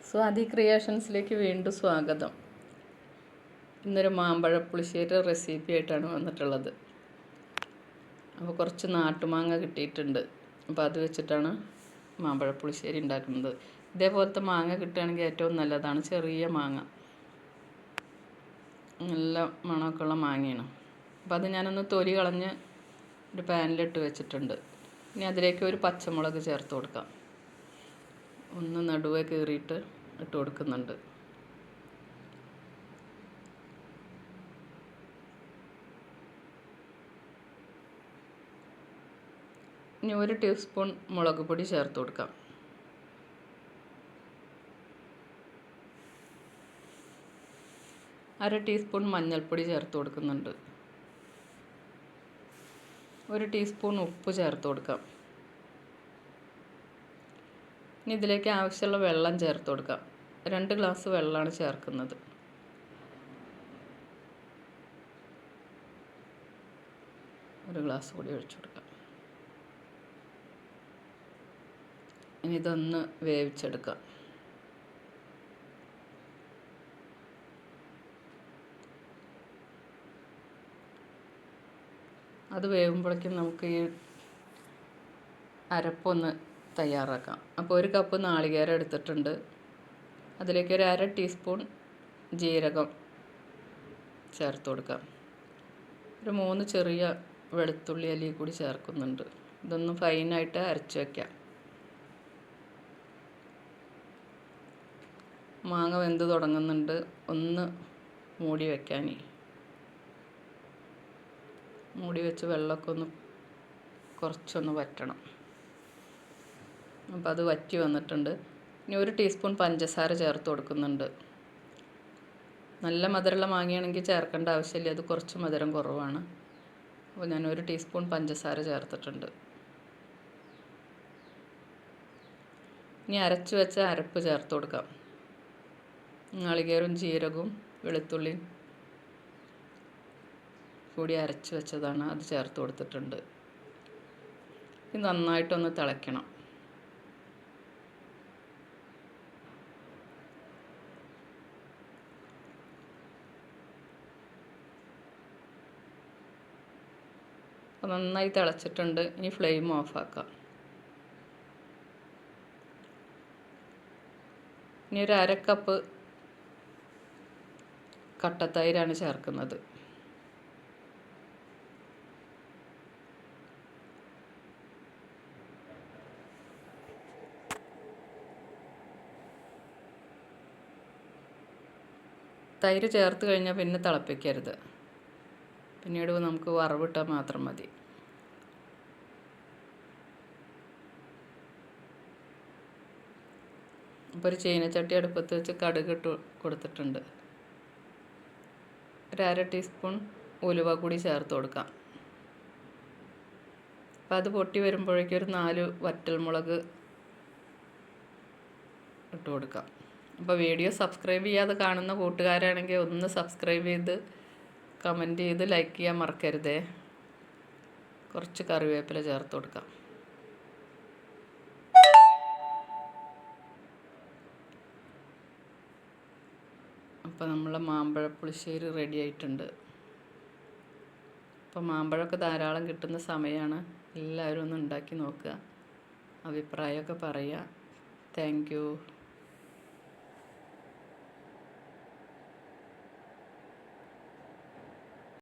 സ്വാതി ക്രിയേഷൻസിലേക്ക് വീണ്ടും സ്വാഗതം. ഇന്നൊരു മാമ്പഴ പുളിശ്ശേരി റെസിപ്പി ആയിട്ടാണ് വന്നിട്ടുള്ളത്. അപ്പോൾ കുറച്ച് നാട്ടുമാങ്ങ കിട്ടിയിട്ടുണ്ട്. അപ്പോൾ അത് വെച്ചിട്ടാണ് മാമ്പഴ പുളിശ്ശേരി ഉണ്ടാക്കുന്നത്. ഇതേപോലത്തെ മാങ്ങ കിട്ടുകയാണെങ്കിൽ ഏറ്റവും നല്ലതാണ്. ചെറിയ മാങ്ങ, നല്ല മണമൊക്കെയുള്ള മാങ്ങയാണ്. അപ്പോൾ അത് ഞാനൊന്ന് തൊലി കളഞ്ഞ് ഒരു പാനിലിട്ട് വെച്ചിട്ടുണ്ട്. ഇനി അതിലേക്ക് ഒരു പച്ചമുളക് ചേർത്ത് കൊടുക്കാം. ഒന്ന് നടുവേ കീറിയിട്ട് ഇട്ട് കൊടുക്കുന്നുണ്ട്. ഇനി 1 ടീസ്പൂൺ മുളക് പൊടി ചേർത്ത് കൊടുക്കാം. അര ടീസ്പൂൺ മഞ്ഞൾപ്പൊടി ചേർത്ത് കൊടുക്കുന്നുണ്ട്. 1 ടീസ്പൂൺ ഉപ്പ് ചേർത്ത് കൊടുക്കാം. ഇനി ഇതിലേക്ക് ആവശ്യമുള്ള വെള്ളം ചേർത്ത് കൊടുക്കാം. 2 ഗ്ലാസ് വെള്ളമാണ് ചേർക്കുന്നത്. ഒരു ഗ്ലാസ് കൂടി ഒഴിച്ചു കൊടുക്കാം. ഇനി ഇതൊന്ന് വേവിച്ചെടുക്കാം. അത് വേവുമ്പോഴേക്കും നമുക്ക് ഈ അരപ്പൊന്ന് തയ്യാറാക്കാം. അപ്പോൾ 1 കപ്പ് നാളികേരം എടുത്തിട്ടുണ്ട്. അതിലേക്ക് ഒരു അര ടീസ്പൂൺ ജീരകം ചേർത്ത് കൊടുക്കാം. ഒരു 3 ചെറിയ വെളുത്തുള്ളി അല്ലി കൂടി ചേർക്കുന്നുണ്ട്. ഇതൊന്ന് ഫൈനായിട്ട് അരച്ച് വയ്ക്കാം. മാങ്ങ വെന്ത് തുടങ്ങുന്നുണ്ട്. ഒന്ന് മൂടി വയ്ക്കാൻ. മൂടി വെച്ച് വെള്ളമൊക്കെ ഒന്ന് കുറച്ചൊന്ന് വറ്റണം. അപ്പോൾ അത് വറ്റി വന്നിട്ടുണ്ട്. ഇനി 1 ടീസ്പൂൺ പഞ്ചസാര ചേർത്ത് കൊടുക്കുന്നുണ്ട്. നല്ല മധുരമുള്ള മാങ്ങയാണെങ്കിൽ ചേർക്കേണ്ട ആവശ്യമില്ല. അത് കുറച്ച് മധുരം കുറവാണ്. അപ്പോൾ ഞാൻ 1 ടീസ്പൂൺ പഞ്ചസാര ചേർത്തിട്ടുണ്ട്. ഇനി അരച്ച് വെച്ച അരപ്പ് ചേർത്ത് കൊടുക്കാം. നാളികേരവും ജീരകവും വെളുത്തുള്ളിയും കൂടി അരച്ച് വെച്ചതാണ്. അത് ചേർത്ത് കൊടുത്തിട്ടുണ്ട്. ഇത് നന്നായിട്ടൊന്ന് തിളയ്ക്കണം. അപ്പോൾ നന്നായി തിളച്ചിട്ടുണ്ട്. ഇനി ഫ്ലെയിം ഓഫാക്കാം. ഇനി ഒരു അര കപ്പ് കട്ടത്തൈരാണ് ചേർക്കുന്നത്. തൈര് ചേർത്ത് കഴിഞ്ഞാൽ പിന്നെ തിളപ്പിക്കരുത്. പിന്നീട് നമുക്ക് വറവിട്ടാൽ മാത്രം മതി. അപ്പോൾ ഒരു ചീനച്ചട്ടി അടുപ്പത്ത് വെച്ച് കടുക് ഇട്ട് കൊടുത്തിട്ടുണ്ട്. ഒരു അര ടീസ്പൂൺ ഉലുവ കൂടി ചേർത്ത് കൊടുക്കാം. അപ്പോൾ അത് പൊട്ടി വരുമ്പോഴേക്കും ഒരു 4 വറ്റൽമുളക് ഇട്ട് കൊടുക്കാം. അപ്പോൾ വീഡിയോ സബ്സ്ക്രൈബ് ചെയ്യാതെ കാണുന്ന കൂട്ടുകാരാണെങ്കിൽ ഒന്ന് സബ്സ്ക്രൈബ് ചെയ്ത് കമൻറ്റ് ചെയ്ത് ലൈക്ക് ചെയ്യാൻ മറക്കരുതേ. കുറച്ച് കറിവേപ്പില ചേർത്ത് കൊടുക്കാം. അപ്പോൾ നമ്മളെ മാമ്പഴ പുളിശ്ശേരി റെഡി ആയിട്ടുണ്ട്. അപ്പോൾ മാമ്പഴമൊക്കെ ധാരാളം കിട്ടുന്ന സമയമാണ്. എല്ലാവരും ഒന്ന് ഉണ്ടാക്കി നോക്കുക. അഭിപ്രായമൊക്കെ പറയുക. Thank you.